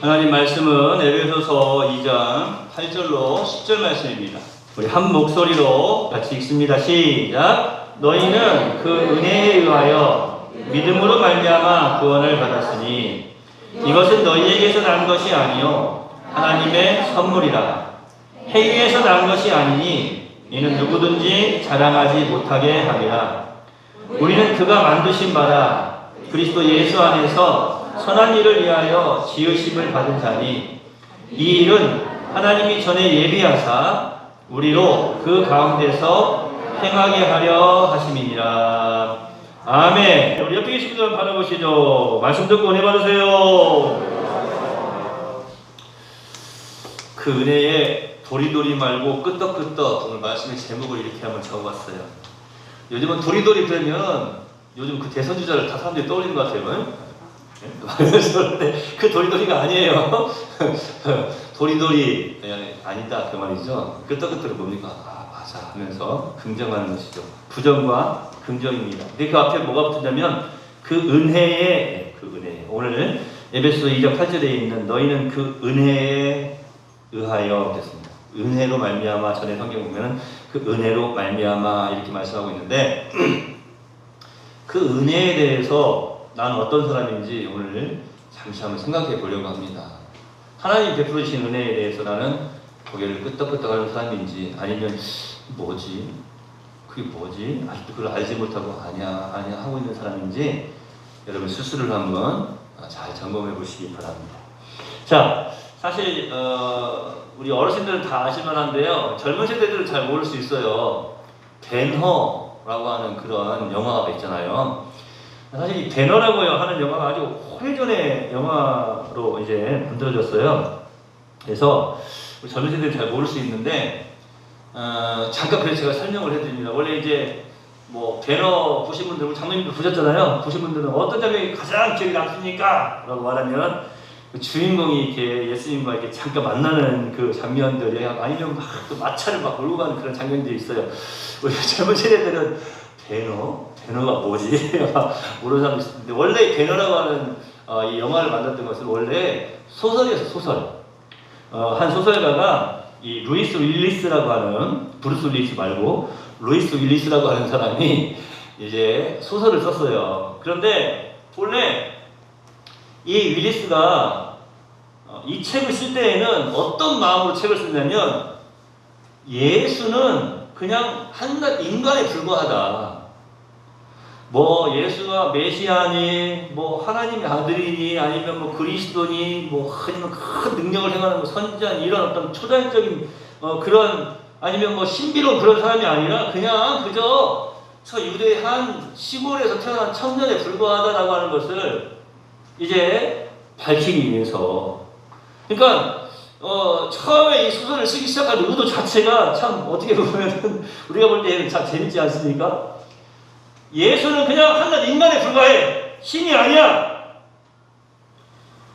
하나님 말씀은 에베소서 2장 8절로 10절 말씀입니다. 우리 한 목소리로 같이 읽습니다. 시작. 너희는 그 은혜에 의하여 믿음으로 말미암아 구원을 받았으니 이것은 너희에게서 난 것이 아니요 하나님의 선물이라. 행위에서 난 것이 아니니 이는 누구든지 자랑하지 못하게 함이라. 우리는 그가 만드신 바라 그리스도 예수 안에서 선한 일을 위하여 지으심을 받은 자니 이 일은 하나님이 전에 예비하사 우리로 그 가운데서 행하게 하려 하심이니라. 아멘. 우리 옆에 계신 분들 받아보시죠. 말씀 듣고 은혜 받으세요. 그 은혜에 도리도리 말고 끄떡끄떡. 오늘 말씀의 제목을 이렇게 한번 적어봤어요. 요즘은 도리도리 그러면 요즘 그 대선주자를 다 사람들이 떠올리는 것 같아요. 그런데 그 도리도리가 아니에요. 도리도리 아니다 그 말이죠. 끄떡끄떡을 뭡니까? 아 맞아 하면서 긍정하는 것이죠. 부정과 긍정입니다. 근데 그 앞에 뭐가 붙냐면 그 은혜에 오늘 에베소 2장 8절에 있는 너희는 그 은혜에 의하여 됐습니다. 은혜로 말미암아. 전에 성경 보면은 그 은혜로 말미암아 이렇게 말씀하고 있는데 그 은혜에 대해서 나는 어떤 사람인지 오늘 잠시 한번 생각해 보려고 합니다. 하나님 베풀어 주신 은혜에 대해서 나는 고개를 끄덕끄덕하는 사람인지 아니면 뭐지? 그게 뭐지? 아직도 그걸 알지 못하고 아니야 하고 있는 사람인지 여러분 스스로를 한번 잘 점검해 보시기 바랍니다. 자, 사실 우리 어르신들은 다 아실 만한데요. 젊은 세대들은 잘 모를 수 있어요. 벤허라고 하는 그런 영화가 있잖아요. 사실 이 배너라고 하는 영화가 아주 오래전에 영화로 이제 만들어졌어요. 그래서 우리 젊은 세대들은 잘 모를 수 있는데 잠깐 그래서 제가 설명을 해드립니다. 원래 이제 뭐 배너 보신 분들, 우리 장로님도 보셨잖아요. 보신 분들은 어떤 장면이 가장 기억에 남습니까? 라고 말하면 그 주인공이 이렇게 예수님과 이렇게 잠깐 만나는 그 장면들이 아니면 막 또 마차를 막 몰고 가는 그런 장면들이 있어요. 우리 젊은 세대들은 배너가 뭐지? 모르는 사람도 있는데 원래 배너라고 하는 이 영화를 만들었던 것은 원래 소설이었어요. 소설. 한 소설가가 이 루이스 윌리스라고 하는 브루스 윌리스 말고 루이스 윌리스라고 하는 사람이 이제 소설을 썼어요. 그런데 원래 이 윌리스가 이 책을 쓸 때에는 어떤 마음으로 책을 쓰냐면 예수는 그냥 한낱 인간에 불과하다. 뭐 예수가 메시아니, 뭐 하나님의 아들이니, 아니면 뭐 그리스도니, 뭐 아니면 큰 능력을 행하는 뭐 선지자니 이런 어떤 초자연적인 그런 아니면 뭐 신비로운 그런 사람이 아니라 그냥 그저 저 유대의 한 시골에서 태어난 청년에 불과하다라고 하는 것을 이제 밝히기 위해서. 그러니까 처음에 이 소설을 쓰기 시작한 의도 자체가 참 어떻게 보면 우리가 볼 때는 참 재밌지 않습니까? 예수는 그냥 한낱 인간에 불과해. 신이 아니야.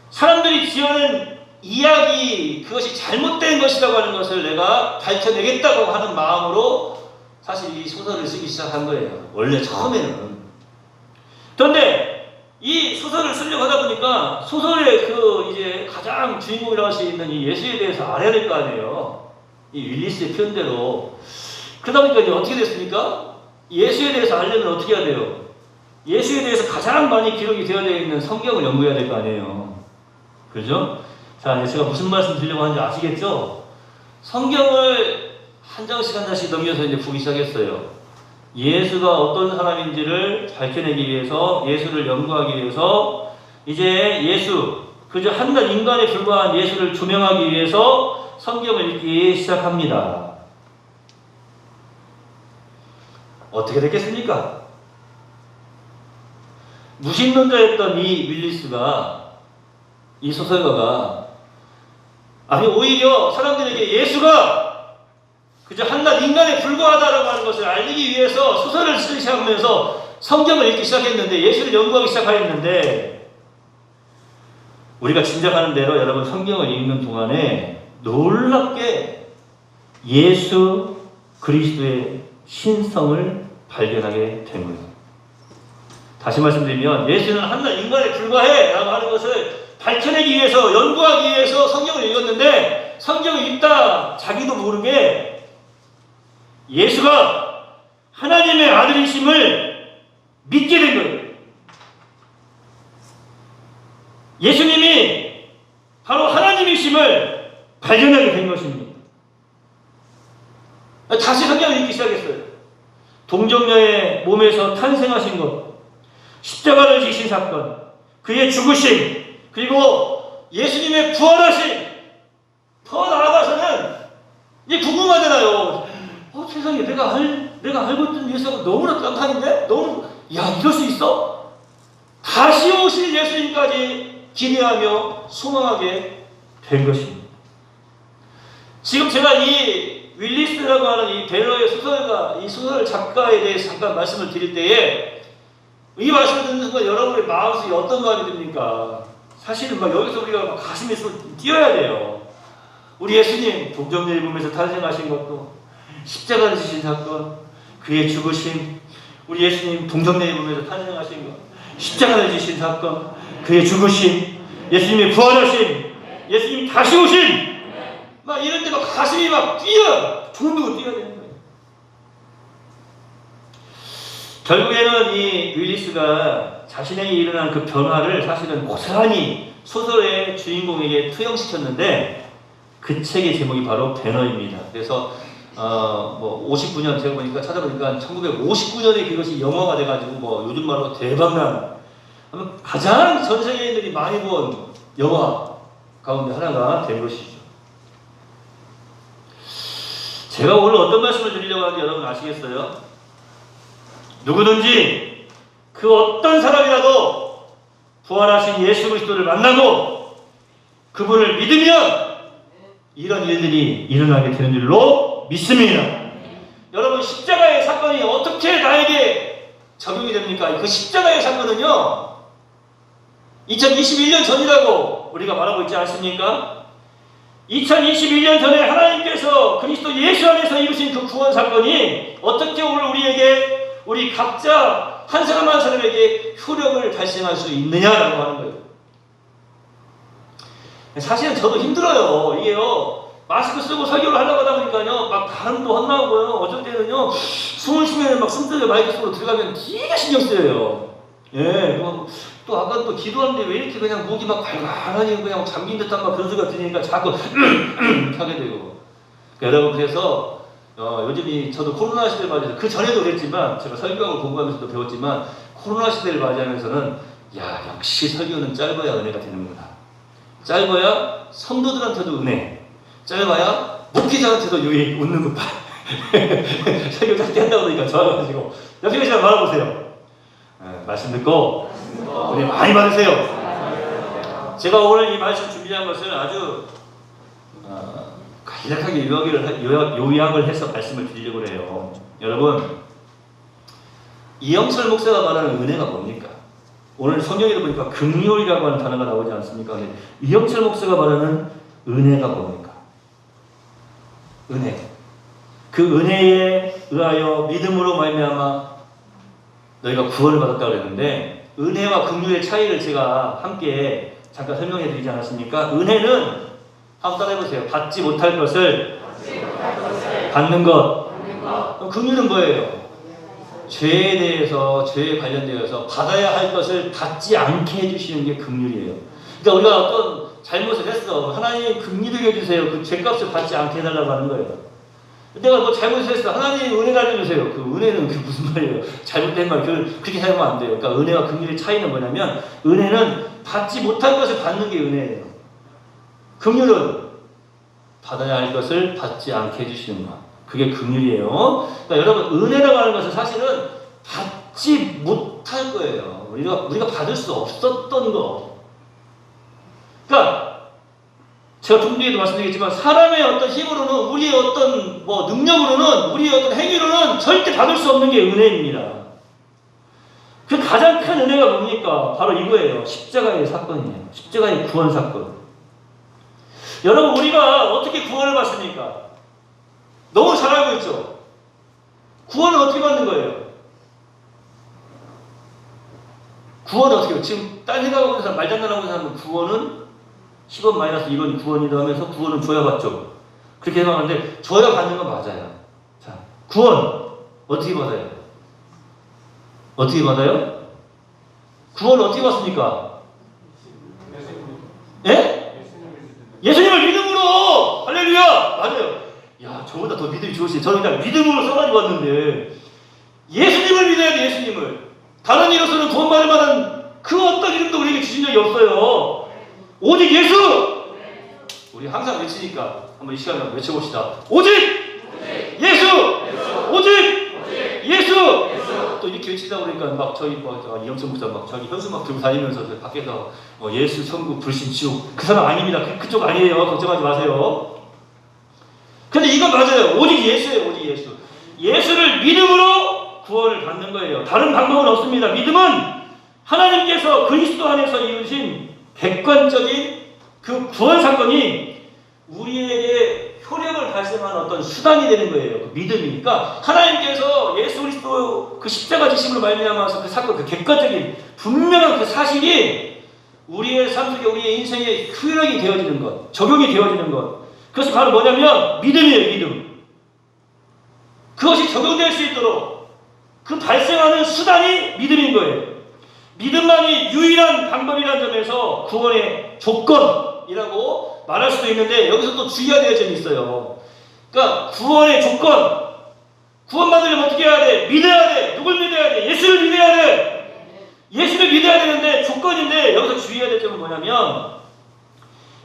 사람들이 지어낸 이야기, 그것이 잘못된 것이라고 하는 것을 내가 밝혀내겠다고 하는 마음으로 사실 이 소설을 쓰기 시작한 거예요. 원래 처음에는. 그런데 이 소설을 쓰려고 하다 보니까 소설의 그 이제 가장 주인공이라고 할 수 있는 이 예수에 대해서 알아야 될 거 아니에요. 이 윌리스의 표현대로. 그러다 보니까 이제 어떻게 됐습니까? 예수에 대해서 알려면 어떻게 해야 돼요? 예수에 대해서 가장 많이 기록이 되어 있는 성경을 연구해야 될 거 아니에요. 그죠? 자, 이제 제가 무슨 말씀 드리려고 하는지 아시겠죠? 성경을 한 장씩 넘겨서 이제 보기 시작했어요. 예수가 어떤 사람인지를 밝혀내기 위해서, 예수를 연구하기 위해서, 이제 예수, 그저 한낱 인간에 불과한 예수를 조명하기 위해서 성경을 읽기 시작합니다. 어떻게 됐겠습니까? 무신론자였던 이 윌리스가, 이 소설가가, 아니 오히려 사람들에게 예수가 그저 한낱 인간에 불과하다라고 하는 것을 알리기 위해서 소설을 쓰기 시작하면서 성경을 읽기 시작했는데, 예수를 연구하기 시작하였는데, 우리가 짐작하는 대로 여러분 성경을 읽는 동안에 놀랍게 예수 그리스도의 신성을 발견하게 된 거예요. 다시 말씀드리면 예수는 한낱 인간에 불과해 라고 하는 것을 밝혀내기 위해서, 연구하기 성경을 읽다 자기도 모르게 예수가 하나님의 아들이심을 믿게 된 거예요. 예수님이 바로 하나님이심을 발견하게 된 것입니다. 다시 성경을 읽기 시작했어요. 동정녀의 몸에서 탄생하신 것, 십자가를 지신 사건, 그의 죽으심, 그리고 예수님의 부활하심. 더 나아가서는 이제 궁금하잖아요. 세상에 내가 알고 있던 예수가 너무나 깜깜인데? 너무, 이럴 수 있어? 다시 오실 예수님까지 기대하며 소망하게 된 것입니다. 지금 제가 이 윌리스라고 하는 이 베러의 소설가, 이 소설 작가에 대해서 잠깐 말씀을 드릴 때에 이 말씀을 듣는 순간 여러분의 마음속에 어떤 마음이 듭니까? 사실은 여기서 우리가 가슴이 뛰어야 돼요. 우리 예수님 동정녀의 몸에서 탄생하신 것도, 십자가를 지신 사건, 그의 죽으심, 우리 예수님 동정녀의 몸에서 탄생하신 것, 십자가를 지신 사건, 그의 죽으심, 예수님의 부활하심, 예수님 다시 오심, 이런 데 가슴이 두근두근 뛰어야 되는 거예요. 결국에는 이 윌리스가 자신에게 일어난 그 변화를 사실은 고스란히 소설의 주인공에게 투영시켰는데, 그 책의 제목이 바로 배너입니다. 그래서 59년 제가 보니까 찾아보니까 1959년에 그것이 영화가 돼가지고 요즘 말로 대박난, 가장 전 세계인들이 많이 본 영화 가운데 하나가 된 것이죠. 제가 오늘 어떤 말씀을 드리려고 하는지 여러분 아시겠어요? 누구든지 그 어떤 사람이라도 부활하신 예수 그리스도를 만나고 그분을 믿으면 이런 일들이 일어나게 되는 줄로 믿습니다. 여러분, 십자가의 사건이 어떻게 나에게 적용이 됩니까? 그 십자가의 사건은요, 2021년 전이라고 우리가 말하고 있지 않습니까? 2021년 전에 하나님께서 그리스도 예수 안에서 이루신 그 구원 사건이 어떻게 오늘 우리에게, 우리 각자 한 사람 한 사람에게 효력을 발생할 수 있느냐라고 하는 거예요. 사실은 저도 힘들어요. 이게요, 마스크 쓰고 설교를 하려고 하다 보니까요, 발음도 헛나오고요, 어쩔 때는요, 숨을 쉬면 숨들여 마이크 속으로 들어가면 되게 신경 쓰여요. 또 아까 또 기도하는데 왜 이렇게 그냥 목이 갈갈하니 그냥 잠긴 듯한 그런 소리가 들리니까 자꾸 하게 되고. 여러분, 그래서 요즘이 저도 코로나 시대를 맞이해서, 그 전에도 그랬지만 제가 설교하고 공부하면서도 배웠지만, 코로나 시대를 맞이하면서는 역시 설교는 짧아야 은혜가 되는구나. 짧아야 성도들한테도 은혜, 짧아야 목회자한테도 웃는 것 봐. 설교 짧게 한다고 그러니까 좋아가지고 옆에 계시면 바라보세요. 말씀 듣고 은혜 많이 받으세요. 제가 오늘 이 말씀 준비한 것을 아주 간략하게 요약을 해서 말씀을 드리려고 해요. 여러분, 이영철 목사가 말하는 은혜가 뭡니까? 오늘 성경에도 보니까 긍휼이라고 하는 단어가 나오지 않습니까? 이영철 목사가 말하는 은혜가 뭡니까? 은혜. 그 은혜에 의하여 믿음으로 말미암아 너희가 구원을 받았다고 그랬는데, 은혜와 긍휼의 차이를 제가 함께 잠깐 설명해 드리지 않았습니까? 은혜는 한번 따라해보세요. 받지 못할 것을 받는 것. 긍휼은 뭐예요? 죄에 대해서, 죄에 관련되어서 받아야 할 것을 받지 않게 해주시는 게 긍휼이에요. 그러니까 우리가 어떤 잘못을 했어. 하나님 긍휼하게 해주세요. 그 죄값을 받지 않게 해달라고 하는 거예요. 내가 잘못을 했어. 하나님 은혜 달려주세요. 그 은혜는 그게 무슨 말이에요? 잘못된 말, 그렇게 사용하면 안 돼요. 그러니까 은혜와 긍휼의 차이는 뭐냐면, 은혜는 받지 못할 것을 받는 게 은혜예요. 긍휼은 받아야 할 것을 받지 않게 해주시는 것. 그게 긍휼이에요. 그러니까 여러분, 은혜라고 하는 것은 사실은 받지 못할 거예요. 우리가 받을 수 없었던 거. 그러니까 제가 좀 뒤에도 말씀드리겠지만, 사람의 어떤 힘으로는, 우리의 어떤 능력으로는, 우리의 어떤 행위로는 절대 받을 수 없는 게 은혜입니다. 그 가장 큰 은혜가 뭡니까? 바로 이거예요. 십자가의 사건이에요. 십자가의 구원 사건. 여러분, 우리가 어떻게 구원을 받습니까? 너무 잘 알고 있죠? 구원은 어떻게 받는 거예요? 구원은 어떻게 해요? 지금 딴 생각하고 있는 사람, 말장난하고 있는 사람은 구원은 10원 마이너스 1원 구원이다 하면서 구원은 줘야 받죠. 그렇게 해봤는데 줘야 받는 건 맞아요. 자, 구원 어떻게 받아요? 어떻게 받아요? 구원 어떻게 받습니까? 예? 예수님을 믿음으로! 할렐루야! 맞아요. 야, 저보다 더 믿음이 좋으시네. 저는 그냥 믿음으로 써가지고 왔는데 예수님을 믿어야 돼, 예수님을. 다른 이로서는 구원받을 만한 그 어떤 이름도 우리에게 주신 적이 없어요. 오직 예수! 우리 항상 외치니까 한번 이 시간에 외쳐봅시다. 오직 예수! 오직 예수! 또 이렇게 외치다 보니까 막 저희 이영철 목사 막 저기 현수 막 들고 다니면서 밖에서 예수, 천국, 불신, 지옥 그 사람 아닙니다. 그쪽 아니에요. 걱정하지 마세요. 근데 이건 맞아요. 오직 예수예요. 오직 예수. 예수를 믿음으로 구원을 받는 거예요. 다른 방법은 없습니다. 믿음은 하나님께서 그리스도 안에서 이루신 객관적인 그 구원 사건이 우리에게 효력을 발생하는 어떤 수단이 되는 거예요. 그 믿음이니까 하나님께서 예수 그리스도 그 십자가 지심으로 말미암아서 그 사건, 그 객관적인 분명한 그 사실이 우리의 삶 속에 우리의 인생에 효력이 되어지는 것, 적용이 되어지는 것. 그것이 바로 뭐냐면 믿음이에요. 믿음. 그것이 적용될 수 있도록 그 발생하는 수단이 믿음인 거예요. 믿음만이 유일한 방법이라는 점에서 구원의 조건이라고 말할 수도 있는데 여기서 또 주의해야 될 점이 있어요. 그러니까 구원의 조건, 구원받으려면 어떻게 해야 돼? 믿어야 돼. 누굴 믿어야 돼? 예수를 믿어야 돼. 예수를 믿어야 되는데 조건인데 여기서 주의해야 될 점은 뭐냐면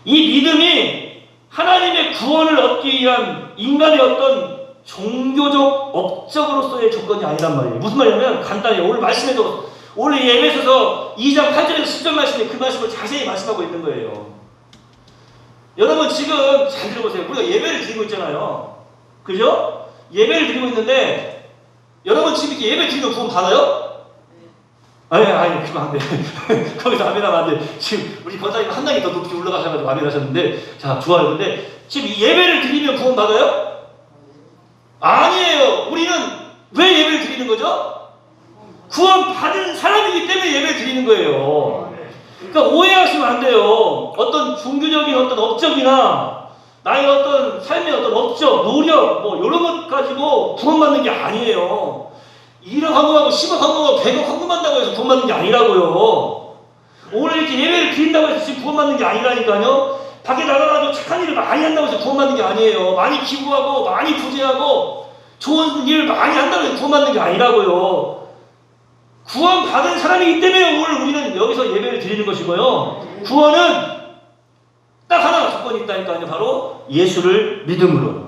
이 믿음이 하나님의 구원을 얻기 위한 인간의 어떤 종교적 업적으로서의 조건이 아니란 말이에요. 무슨 말이냐면 간단히 오늘 말씀에도 오늘 예배에서 2장 8절에서 10절 말씀에 그 말씀을 자세히 말씀하고 있는 거예요. 여러분 지금 잘 들어보세요. 우리가 예배를 드리고 있잖아요. 그죠? 예배를 드리고 있는데 여러분 지금 이렇게 예배 드리면 구원 받아요? 아니 그러면 안 돼. 거기서 아멘하면 안 돼. 지금 우리 권사님 한 단계 더 높이 올라가셔가지고 아멘 하셨는데 자 좋아요. 근데 지금 이 예배를 드리면 구원 받아요? 아니에요. 우리는 왜 예배를 드리는 거죠? 구원 받은 사람이기 때문에 예배를 드리는 거예요. 그러니까 오해하시면 안 돼요. 어떤 종교적인 어떤 업적이나 나의 어떤 삶의 어떤 업적, 노력 뭐 이런 것 가지고 구원받는 게 아니에요. 1억 헌금하고 10억 헌금하고 100억 헌금한다고 해서 구원받는 게 아니라고요. 오늘 이렇게 예배를 드린다고 해서 지금 구원받는 게 아니라니까요. 밖에 나가가지고 착한 일을 많이 한다고 해서 구원받는 게 아니에요. 많이 기부하고 많이 부재하고 좋은 일을 많이 한다고 해서 구원받는 게 아니라고요. 구원받은 사람이기 때문에 오늘 우리는 여기서 예배를 드리는 것이고요. 구원은 딱 하나 조건이 있다니까요. 바로 예수를 믿음으로.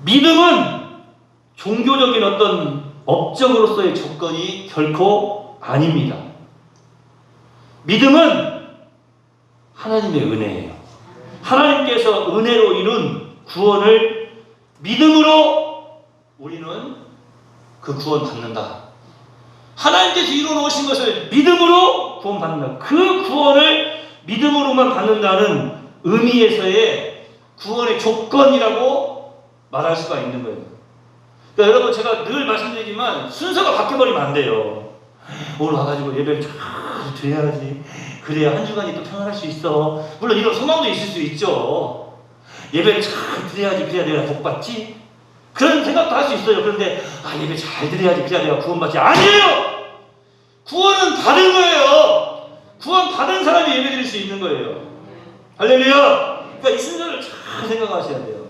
믿음은 종교적인 어떤 업적으로서의 조건이 결코 아닙니다. 믿음은 하나님의 은혜예요. 하나님께서 은혜로 이룬 구원을 믿음으로 우리는 그 구원 받는다. 하나님께서 이루어 놓으신 것을 믿음으로 구원 받는다. 그 구원을 믿음으로만 받는다는 의미에서의 구원의 조건이라고 말할 수가 있는 거예요. 그러니까 여러분 제가 늘 말씀드리지만 순서가 바뀌어버리면 안 돼요. 오늘 와가지고 예배를 잘 드려야지. 그래야 한 주간이 또 평안할 수 있어. 물론 이런 소망도 있을 수 있죠. 예배를 잘 드려야지. 그래야 내가 복 받지. 그런 생각도 할 수 있어요. 그런데 예배 잘 드려야지. 그래야 내가 구원받지. 아니에요. 구원은 받은 거예요. 구원 받은 사람이 예배 드릴 수 있는 거예요. 할렐루야. 그러니까 이 순서를 잘 생각하셔야 돼요.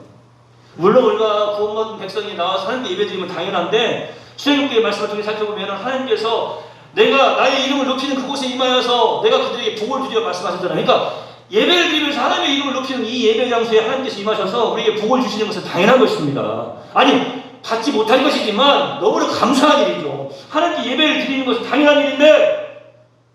물론 우리가 구원받은 백성이 나와서 하나님께 예배 드리면 당연한데 출애굽기의 말씀을 통해 살펴보면 하나님께서 내가 나의 이름을 높이는 그곳에 임하여서 내가 그들에게 복을 주리라 말씀하셨잖아요. 그러니까 예배를 드리면서 하나님의 이름을 높이는 이 예배 장소에 하나님께서 임하셔서 우리에게 복을 주시는 것은 당연한 것입니다. 아니 받지 못할 것이지만 너무나 감사한 일이죠. 하나님께 예배를 드리는 것은 당연한 일인데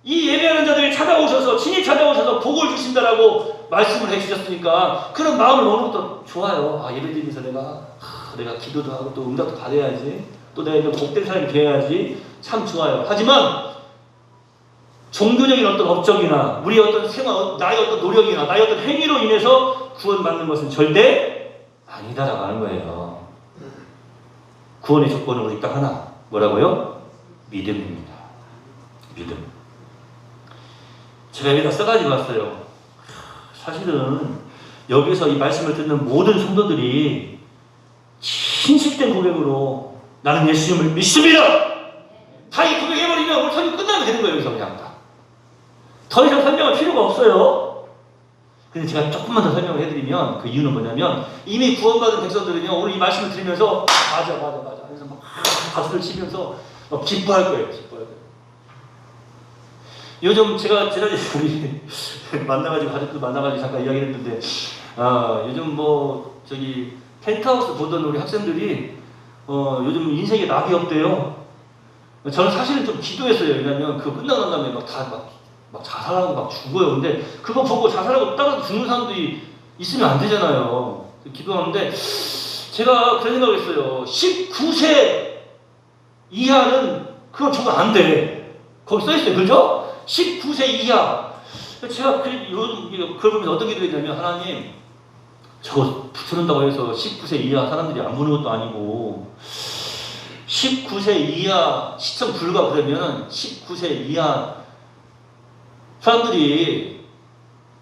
이 예배하는 자들이 찾아오셔서 친히 찾아오셔서 복을 주신다라고 말씀을 해주셨으니까 그런 마음을 먹는 것도 좋아요. 예배 드리면서 내가 기도도 하고 또 응답도 받아야지. 또 내가 이제 복된 사람이 되어야지. 참 좋아요. 하지만 종교적인 어떤 업적이나 우리의 어떤 생활, 나의 어떤 노력이나 나의 어떤 행위로 인해서 구원받는 것은 절대 아니다라고 하는 거예요. 구원의 조건은 우리 딱 하나. 뭐라고요? 믿음입니다. 믿음. 제가 여기다 써가지고 왔어요. 사실은 여기서 이 말씀을 듣는 모든 성도들이 진실된 고백으로 나는 예수님을 믿습니다. 다 이 고백해버리면 오늘 설교 끝나면 되는 거예요. 여기서 그냥 다. 더 이상 설명할 필요가 없어요. 근데 제가 조금만 더 설명을 해드리면 그 이유는 뭐냐면 이미 구원받은 백성들은요 오늘 이 말씀을 들으면서 맞아 그래서 막 박수를 치면서 막 기뻐할 거예요. 요즘 제가 지난주에 우리 만나가지고 가족들 만나가지고 잠깐 이야기했는데 요즘 뭐 저기 펜트하우스 보던 우리 학생들이 요즘 인생에 낙이 없대요. 저는 사실은 좀 기도했어요. 왜냐면 그거 끝나고 난 다음에 막 자살하고 막 죽어요. 근데 그거 보고 자살하고 따라서 죽는 사람들이 있으면 안 되잖아요. 기도하는데 제가 그런 생각을 했어요. 19세 이하는 그건 죽으면 안 돼. 거기 써있어요. 그죠? 19세 이하. 제가 그걸 보면서 어떤 기도했냐면 하나님 저거 붙는다고 해서 19세 이하 사람들이 안 보는 것도 아니고 19세 이하 시청 불가 그러면 19세 이하 사람들이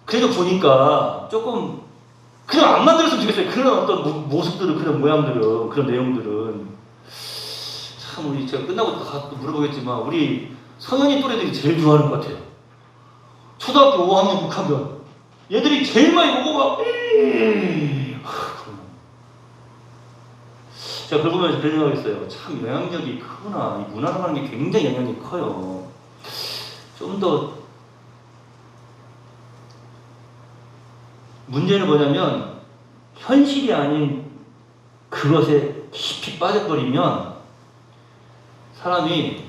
그래도 보니까 조금 그냥 안 만들었으면 좋겠어요. 그런 어떤 모습들은 그런 모양들은 그런 내용들은 참 우리 제가 끝나고 또 물어보겠지만 우리 성현이 또래들이 제일 좋아하는 것 같아요. 초등학교 5학년 6학년 얘들이 제일 많이 보고 막 제가 그걸 보면서 그런 생각했어요. 참 영향력이 크구나. 이 문화라는 게 굉장히 영향력이 커요. 좀 더 문제는 뭐냐면 현실이 아닌 그것에 깊이 빠져버리면 사람이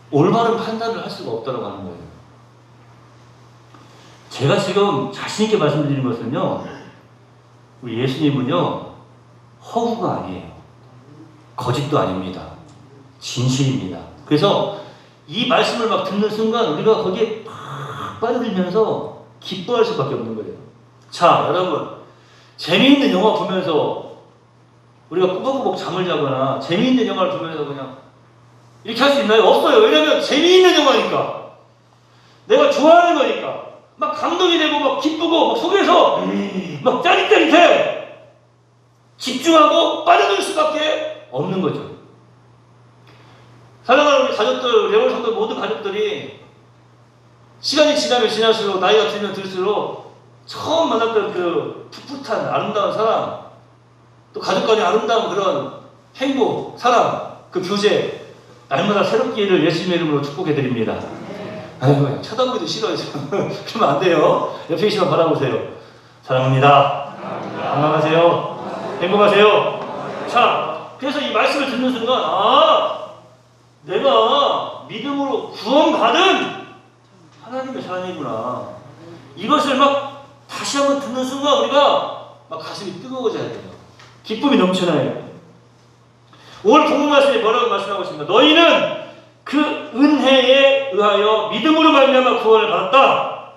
올바른 판단을 할 수가 없다고 하는 거예요. 제가 지금 자신있게 말씀드리는 것은요, 우리 예수님은요, 허구가 아니에요. 거짓도 아닙니다. 진실입니다. 그래서 이 말씀을 막 듣는 순간 우리가 거기에 팍 빠져들면서 기뻐할 수밖에 없는 거예요. 자, 여러분, 재미있는 영화 보면서 우리가 꾸벅꾸벅 잠을 자거나 재미있는 영화를 보면서 그냥 이렇게 할 수 있나요? 없어요. 왜냐면 재미있는 영화니까. 내가 좋아하는 거니까. 막 감동이 되고 막 기쁘고 막 속에서 막 짜릿짜릿해. 집중하고 빠져들 수밖에 없는 거죠. 사랑하는 우리 가족들, 레월 성도 모든 가족들이 시간이 지나면 지날수록 나이가 들면 들수록 처음 만났던 그 풋풋한 아름다운 사람, 또 가족 간의 아름다운 그런 행복, 사랑, 그 교제 날마다 새롭기를 예수님의 이름으로 축복해드립니다. 아이고, 쳐다보기도 싫어요. 그러면 안 돼요. 옆에 계시면 바라보세요. 사랑합니다. 건강하세요. 행복하세요. 자, 그래서 이 말씀을 듣는 순간 내가 믿음으로 구원받은 하나님의 사람이구나. 이것을 막 다시 한번 듣는 순간 우리가 막 가슴이 뜨거워져야 돼요. 기쁨이 넘쳐나야 돼요. 오늘 본문 말씀에 뭐라고 말씀하고 있습니다. 너희는 그 은혜에 의하여 믿음으로 말미암아 구원을 받았다.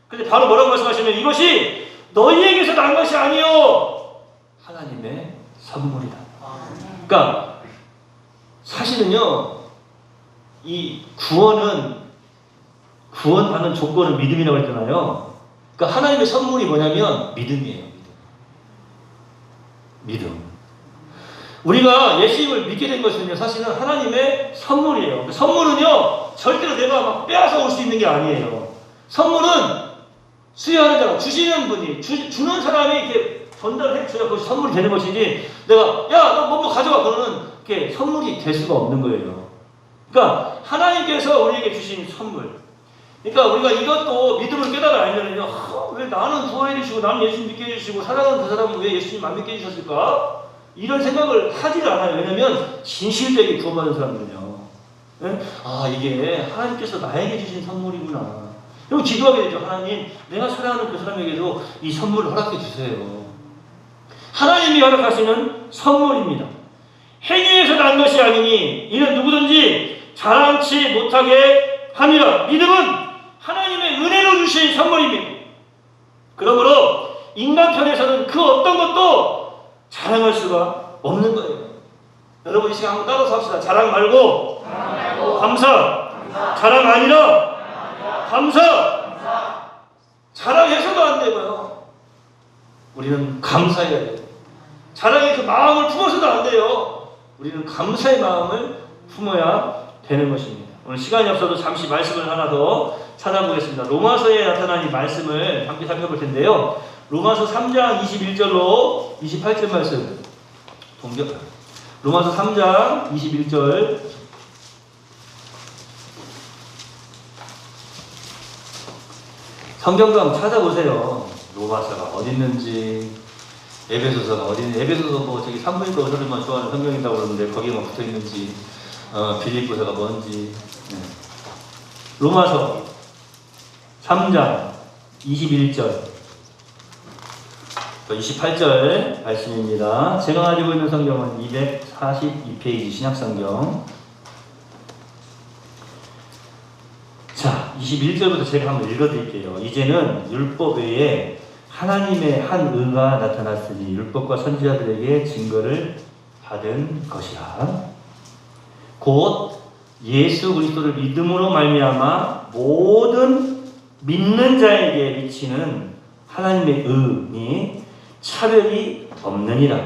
근데 바로 뭐라고 말씀하시면 이것이 너희에게서 난 것이 아니요 하나님의 선물이다. 그러니까 사실은요 이 구원받는 조건은 믿음이라고 했잖아요. 그러니까 하나님의 선물이 뭐냐면 믿음이에요. 믿음. 우리가 예수님을 믿게 된 것은요 사실은 하나님의 선물이에요. 선물은요 절대로 내가 막 빼앗아 올 수 있는 게 아니에요. 선물은 수여하는 자가 주시는 분이 주는 사람이 이렇게 전달해 줘야 그것이 선물이 되는 것이지 내가 야 너 뭐 가져와 그러는 게 선물이 될 수가 없는 거예요. 그러니까 하나님께서 우리에게 주신 선물. 그러니까 우리가 이것도 믿음을 깨달아 알면은요 왜 나는 구원해 주시고 나는 예수님 믿게 해주시고 사랑하는 그 사람은 왜 예수님 안 믿게 해주셨을까? 이런 생각을 하지를 않아요. 왜냐면 진실되게 구원받은 사람들은요 네? 이게 하나님께서 나에게 주신 선물이구나. 그럼 기도하게 되죠. 하나님 내가 사랑하는 그 사람에게도 이 선물을 허락해 주세요. 하나님이 허락하시는 선물입니다. 행위에서 난 것이 아니니 이는 누구든지 자랑치 못하게 함이라. 믿음은 하나님의 은혜로 주신 선물입니다. 그러므로 인간 편에서는 그 어떤 것도 자랑할 수가 없는 거예요. 여러분 이 시간 한번 따라서 합시다. 자랑 말고 감사. 자랑 아니라 감사. 자랑해서도 안 되고요. 우리는 감사해야 돼요. 자랑의 그 마음을 품어서도 안 돼요. 우리는 감사의 마음을 품어야 되는 것입니다. 오늘 시간이 없어도 잠시 말씀을 하나 더 찾아보겠습니다. 로마서에 나타난 이 말씀을 함께 살펴볼 텐데요. 로마서 3장 21절로 28절 말씀 로마서 3장 21절 성경도 한번 찾아보세요. 로마서가 어디 있는지, 에베소서가 어디 있는지. 에베소서 뭐 저기 산부인과 의사들만 좋아하는 성경이라고 그러는데 거기에 뭐 붙어 있는지, 빌립보서가 뭔지. 네. 로마서 3장 21절 28절 말씀입니다. 제가 가지고 있는 성경은 242페이지 신약성경. 자, 21절부터 제가 한번 읽어드릴게요. 이제는 율법 외에 하나님의 한 의가 나타났으니 율법과 선지자들에게 증거를 받은 것이라. 곧 예수 그리스도를 믿음으로 말미암아 모든 믿는 자에게 미치는 하나님의 의니 차별이 없느니라.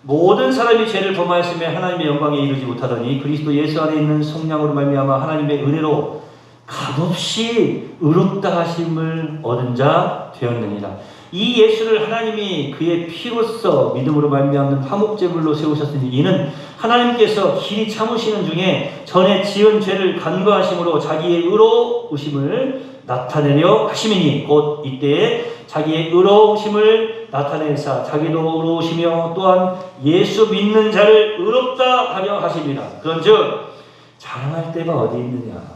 모든 사람이 죄를 범하였으며 하나님의 영광에 이르지 못하더니 그리스도 예수 안에 있는 성령으로 말미암아 하나님의 은혜로 값없이 의롭다 하심을 얻은 자 되었느니라. 이 예수를 하나님이 그의 피로써 믿음으로 말미암는 화목제물로 세우셨으니 이는 하나님께서 길이 참으시는 중에 전에 지은 죄를 간과하심으로 자기의 의로우심을 나타내려 하심이니 곧 이때에 자기의 의로우심을 나타내사 자기도 의로우시며 또한 예수 믿는 자를 의롭다 하려 하심이라. 그런즉 자랑할 때가 어디 있느냐?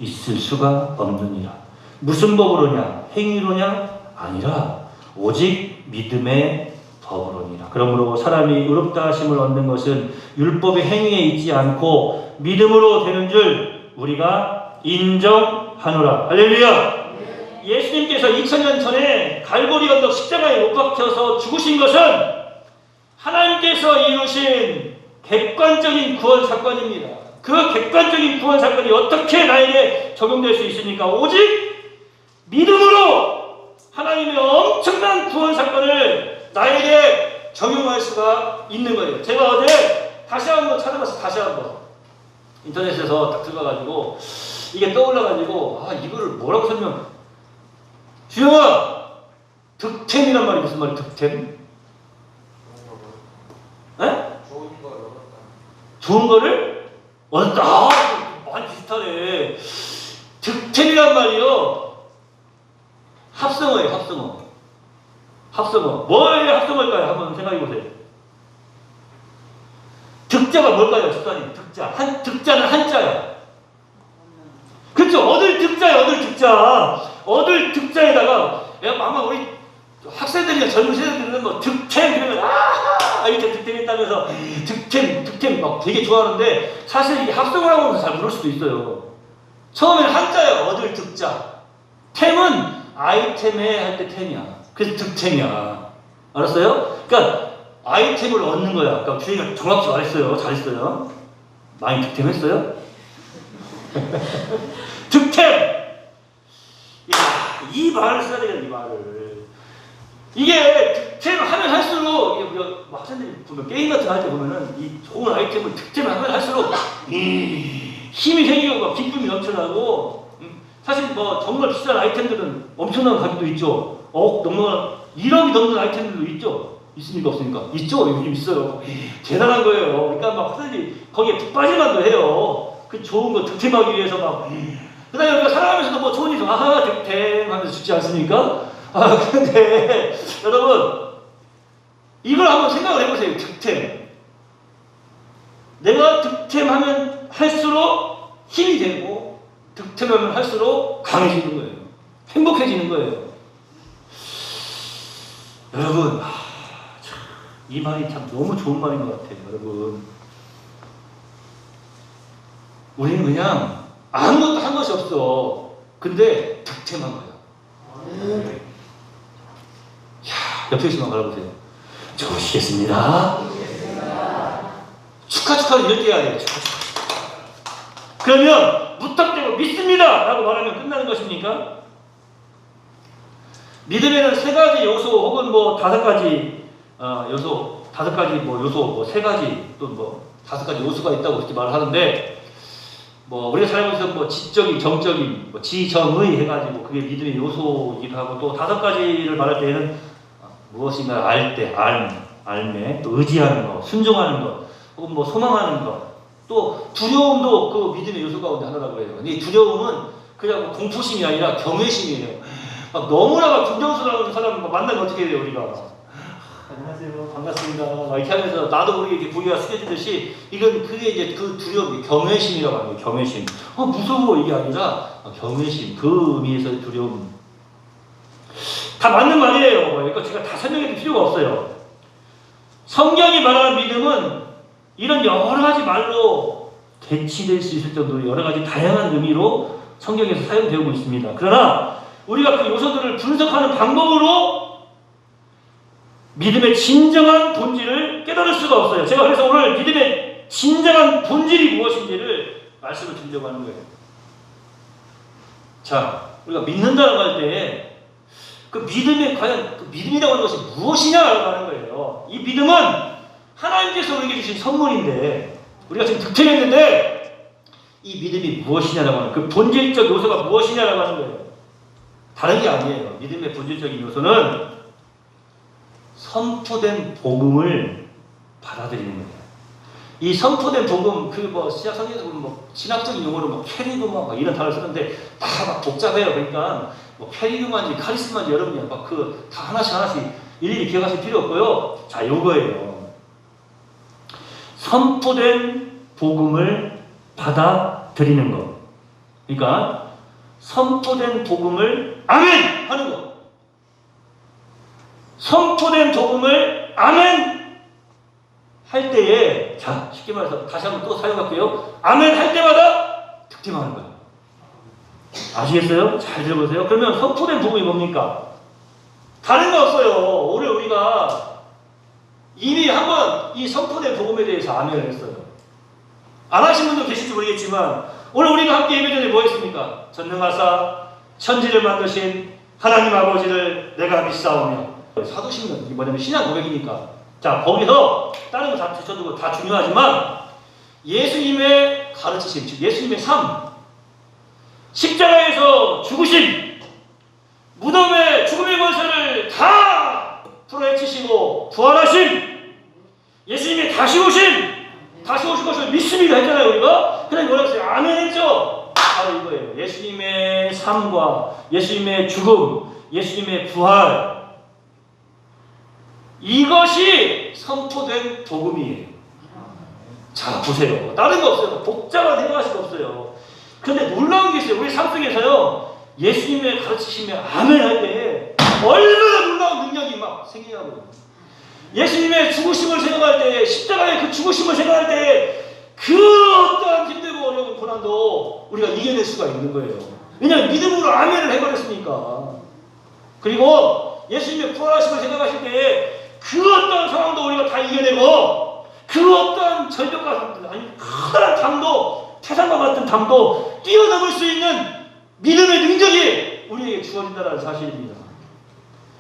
있을 수가 없느니라. 무슨 법으로냐? 행위로냐? 아니라 오직 믿음의 법으로니라. 그러므로 사람이 의롭다 하심을 얻는 것은 율법의 행위에 있지 않고 믿음으로 되는 줄 우리가 인정하노라. 할렐루야. 예수님께서 2000년 전에 갈보리 언덕 십자가에 못 박혀서 죽으신 것은 하나님께서 이루신 객관적인 구원 사건입니다. 그 객관적인 구원 사건이 어떻게 나에게 적용될 수 있습니까? 오직 믿음으로 하나님의 엄청난 구원 사건을 나에게 적용할 수가 있는 거예요. 제가 어제 다시 한번 찾아봤어요. 다시 한번 인터넷에서 딱 들어가가지고 이게 떠올라가지고 이거를 뭐라고 설명? 주영아, 득템이란 말이 무슨 말이야? 득템? 에? 좋은 거를 얻었다. 많이 비슷하네. 득템이란 말이요. 합성어예요. 합성어. 합성어. 뭐의 합성어일까요? 한번 생각해 보세요. 득자가 뭘까요? 집사님. 득자. 득자는 한자야. 그렇죠. 얻을 득자예요. 얻을 득자. 얻을 득자에다가 아마 우리 학생들이나 젊은 세대들은 뭐 득템 그러면 이렇게 득템했다면서 득템 막 되게 좋아하는데 사실 이게 합성을 하고 잘 모를 수도 있어요. 처음에는 한자예요. 얻을 득자. 템은 아이템에 할 때 템이야. 그래서 득템이야. 알았어요? 그러니까 아이템을 얻는 거야. 그러니까 주인가 정확히 말했어요. 잘했어요. 많이 득템했어요? 득템! 이 말을 써야 되겠다. 이 말을. 이게 득템을 하면 할수록 학생들이 보면 게임 같은 거 할 때 보면은 이 좋은 아이템을 득템을 하면 할수록 힘이 생기고 막 기쁨이 넘쳐나고 사실 뭐 정말 비싼 아이템들은 엄청난 가격도 있죠. 넘어가는 1억이 넘는 아이템들도 있죠. 있습니까? 없습니까? 있죠. 요즘 있어요. 대단한 거예요. 그러니까 막 학생들이 거기에 푹 빠질만도 해요. 그 좋은 거 득템하기 위해서 막. 그 다음에 우리가 살아가면서도 뭐 좋은 일 득템 하면서 죽지 않습니까? 근데 여러분 이걸 한번 생각을 해보세요. 득템. 내가 득템하면 할수록 힘이 되고 득템하면 할수록 강해지는 거예요. 행복해지는 거예요. 여러분 이 말이 참 너무 좋은 말인 것 같아요. 여러분 우리는 그냥 아무것도 한 것이 없어. 근데 득템한 거야. 옆에 있으면 바라보세요. 좋으시겠습니다. 축하 이럴 때 해야 돼요. 축하. 그러면 무턱대고 믿습니다 라고 말하면 끝나는 것입니까? 믿음에는 세 가지 요소 혹은 뭐 다섯 가지 요소, 다섯 가지 뭐 요소, 뭐 세 가지 또 뭐 다섯 가지 요소가 있다고 그렇게 말을 하는데, 뭐 우리가 살면서 뭐 지적인, 정적인, 뭐 지정의 해가지고 그게 믿음의 요소이기도 하고, 또 다섯 가지를 말할 때에는 무엇인가 알 때, 알매, 또 의지하는 것, 순종하는 것, 혹은 뭐 소망하는 것, 또 두려움도 그 믿음의 요소 가운데 하나라고 해요. 이 두려움은 그냥 뭐 공포심이 아니라 경외심이에요. 막 너무나 막 긍정스러운 사람 만나면 어떻게 해요, 우리가? 안녕하세요, 반갑습니다. 막 이렇게 하면서 나도 모르게 이렇게 부위가 숙여지듯이, 이건 그게 이제 그 두려움, 경외심이라고 하는 거예요. 경외심. 무서워 이게 아니라 경외심, 그 의미에서의 두려움. 다 맞는 말이에요. 이거 제가 다 설명해 드릴 필요가 없어요. 성경이 말하는 믿음은 이런 여러 가지 말로 대치될 수 있을 정도로 여러 가지 다양한 의미로 성경에서 사용되고 있습니다. 그러나 우리가 그 요소들을 분석하는 방법으로 믿음의 진정한 본질을 깨달을 수가 없어요. 제가 그래서 오늘 믿음의 진정한 본질이 무엇인지를 말씀을 드리려고 하는 거예요. 자, 우리가 믿는다고 할 때 그 믿음이 과연 그 믿음이라고 하는 것이 무엇이냐라고 하는 거예요. 이 믿음은 하나님께서 우리에게 주신 선물인데, 우리가 지금 득템했는데 이 믿음이 무엇이냐라고 하는, 그 본질적 요소가 무엇이냐라고 하는 거예요. 다른 게 아니에요. 믿음의 본질적인 요소는 선포된 복음을 받아들이는 거예요. 이 선포된 복음, 그 뭐 신약 성경에서 보면 뭐 신학적인 용어로 뭐 캐리그마 막 이런 단어를 쓰는데 다 막 복잡해요. 그러니까 뭐 캐리그마인지 카리스마인지 여러분이 막 그 다 하나씩 일일이 기억하실 필요 없고요. 자, 요거예요. 선포된 복음을 받아들이는 것. 그러니까 선포된 복음을 아멘 하는 것. 선포된 복음을 아멘 할 때에, 자, 쉽게 말해서 다시 한번 또 사용할게요. 아멘 할 때마다 득템하는 거예요. 아시겠어요? 잘 들어보세요. 그러면 선포된 복음이 뭡니까? 다른 거 없어요. 오늘 우리가 이미 한번 이 선포된 복음에 대해서 아멘을 했어요. 안 하신 분도 계실지 모르겠지만 오늘 우리가 함께 예배 전에 뭐 했습니까? 전능하사 천지를 만드신 하나님 아버지를 내가 믿사오며. 사도신경, 이게 뭐냐면 신앙 고백이니까. 자, 거기서 다른 거 다 제쳐두고 다 중요하지만 예수님의 가르치심, 즉 예수님의 삶, 십자가에서 죽으심, 무덤에 죽음의 권세를 다 풀어헤치시고 부활하심, 예수님의 다시 오실 것을 믿습니다 했잖아요, 우리가. 그래 뭐라 했어요? 아멘 했죠? 바로 이거예요. 예수님의 삶과 예수님의 죽음, 예수님의 부활, 이것이 선포된 복음이에요. 자, 보세요. 다른 거 없어요. 복잡한 생각하실 거 없어요. 그런데 놀라운 게 있어요. 우리 삶 속에서요, 예수님의 가르치심에 아멘 할 때 얼마나 놀라운 능력이 막 생기냐고요. 예수님의 죽으심을 생각할 때, 십자가의 그 죽으심을 생각할 때 그 어떠한 힘들고 어려운 고난도 우리가 이겨낼 수가 있는 거예요. 왜냐하면 믿음으로 아멘을 해버렸으니까. 그리고 예수님의 부활하심을 생각하실 때 그 어떤 상황도 우리가 다 이겨내고, 그 어떤 절벽과 아니 커다란 담도, 태산과 같은 담도 뛰어넘을 수 있는 믿음의 능력이 우리에게 주어진다는 사실입니다.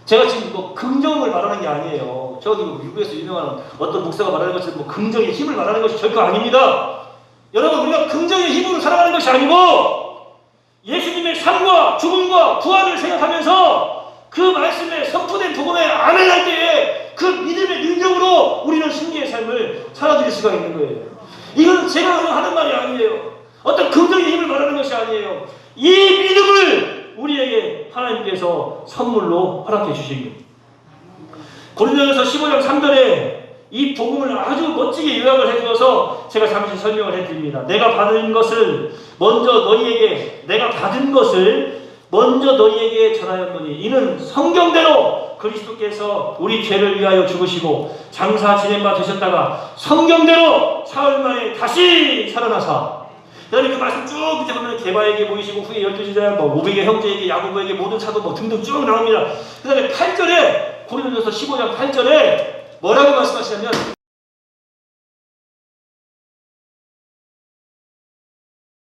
제가 지금 뭐 긍정을 말하는 게 아니에요. 저기 미국에서 유명한 어떤 목사가 말하는 것처럼 뭐 긍정의 힘을 말하는 것이 절대 아닙니다. 여러분, 우리가 긍정의 힘으로 살아가는 것이 아니고 예수님의 삶과 죽음과 부활을 생각하면서 그 말씀에 선포된 복음에 아멘 할 때에 그 믿음의 능력으로 우리는 승리의 삶을 살아드릴 수가 있는 거예요. 이건 제가 하는 말이 아니에요. 어떤 긍정의 힘을 말하는 것이 아니에요. 이 믿음을 우리에게 하나님께서 선물로 허락해 주신 거예요. 고린도전서 15장 3절에 이 복음을 아주 멋지게 요약을 해주어서 제가 잠시 설명을 해드립니다. 내가 받은 것을 먼저 너희에게 전하였노니 이는 성경대로 그리스도께서 우리 죄를 위하여 죽으시고 장사 지낸 바 되셨다가 성경대로 사흘 만에 다시 살아나사. 그다음에 그 말씀 쭉 밑에 보면 게바에게 보이시고 후에 12제자 뭐 500의 형제에게 야고보에게 모든 사도 뭐 등등 쭉 나옵니다. 그다음에 8절에 고린도전서 15장 8절에 뭐라고 말씀하시냐면